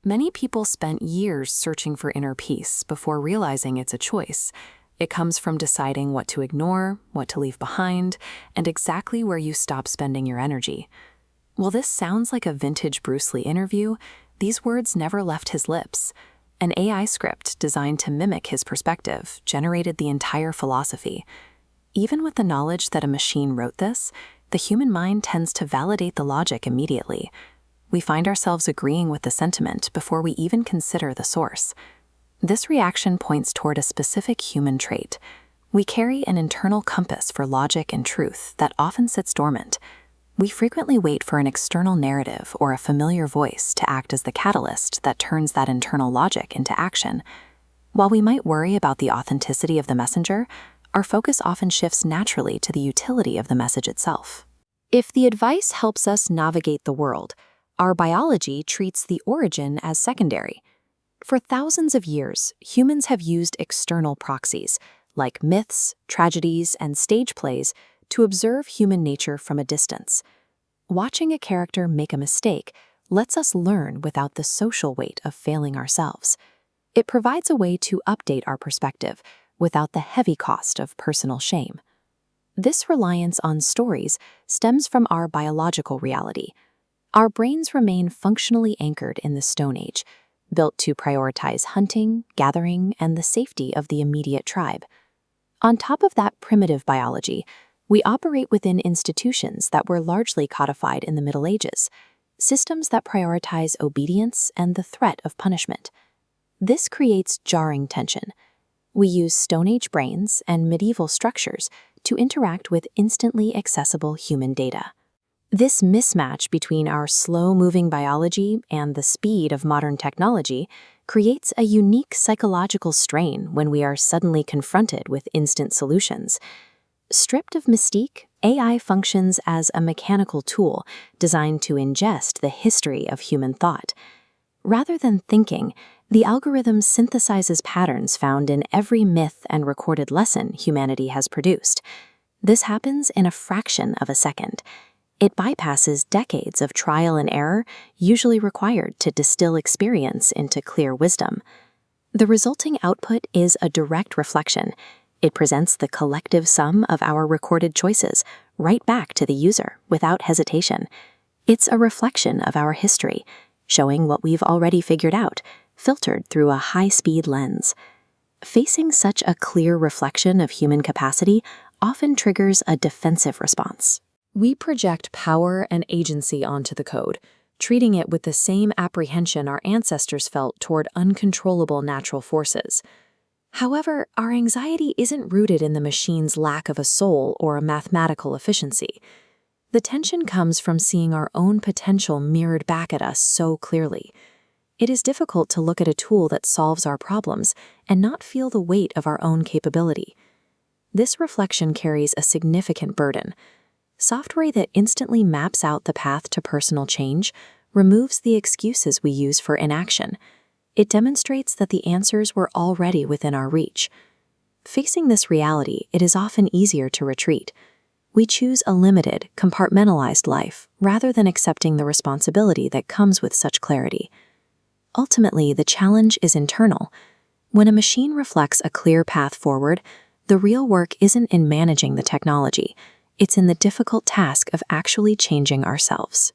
Many people spent years searching for inner peace before realizing it's a choice. It comes from deciding what to ignore, what to leave behind, and exactly where you stop spending your energy. While this sounds like a vintage Bruce Lee interview, these words never left his lips. An AI script designed to mimic his perspective generated the entire philosophy. Even with the knowledge that a machine wrote this, the human mind tends to validate the logic immediately. We find ourselves agreeing with the sentiment before we even consider the source. This reaction points toward a specific human trait. We carry an internal compass for logic and truth that often sits dormant. We frequently wait for an external narrative or a familiar voice to act as the catalyst that turns that internal logic into action. While we might worry about the authenticity of the messenger, our focus often shifts naturally to the utility of the message itself. If the advice helps us navigate the world, our biology treats the origin as secondary. For thousands of years, humans have used external proxies, like myths, tragedies, and stage plays, to observe human nature from a distance. Watching a character make a mistake lets us learn without the social weight of failing ourselves. It provides a way to update our perspective without the heavy cost of personal shame. This reliance on stories stems from our biological reality. Our brains remain functionally anchored in the Stone Age, built to prioritize hunting, gathering, and the safety of the immediate tribe. On top of that primitive biology, we operate within institutions that were largely codified in the Middle Ages, systems that prioritize obedience and the threat of punishment. This creates jarring tension. We use Stone Age brains and medieval structures to interact with instantly accessible human data. This mismatch between our slow-moving biology and the speed of modern technology creates a unique psychological strain when we are suddenly confronted with instant solutions. Stripped of mystique, AI functions as a mechanical tool designed to ingest the history of human thought. Rather than thinking, the algorithm synthesizes patterns found in every myth and recorded lesson humanity has produced. This happens in a fraction of a second. It bypasses decades of trial and error usually required to distill experience into clear wisdom. The resulting output is a direct reflection. It presents the collective sum of our recorded choices right back to the user without hesitation. It's a reflection of our history, showing what we've already figured out, filtered through a high-speed lens. Facing such a clear reflection of human capacity often triggers a defensive response. We project power and agency onto the code, treating it with the same apprehension our ancestors felt toward uncontrollable natural forces. However, our anxiety isn't rooted in the machine's lack of a soul or a mathematical efficiency. The tension comes from seeing our own potential mirrored back at us so clearly. It is difficult to look at a tool that solves our problems and not feel the weight of our own capability. This reflection carries a significant burden. Software that instantly maps out the path to personal change removes the excuses we use for inaction. It demonstrates that the answers were already within our reach. Facing this reality, it is often easier to retreat. We choose a limited, compartmentalized life rather than accepting the responsibility that comes with such clarity. Ultimately, the challenge is internal. When a machine reflects a clear path forward, the real work isn't in managing the technology. It's in the difficult task of actually changing ourselves.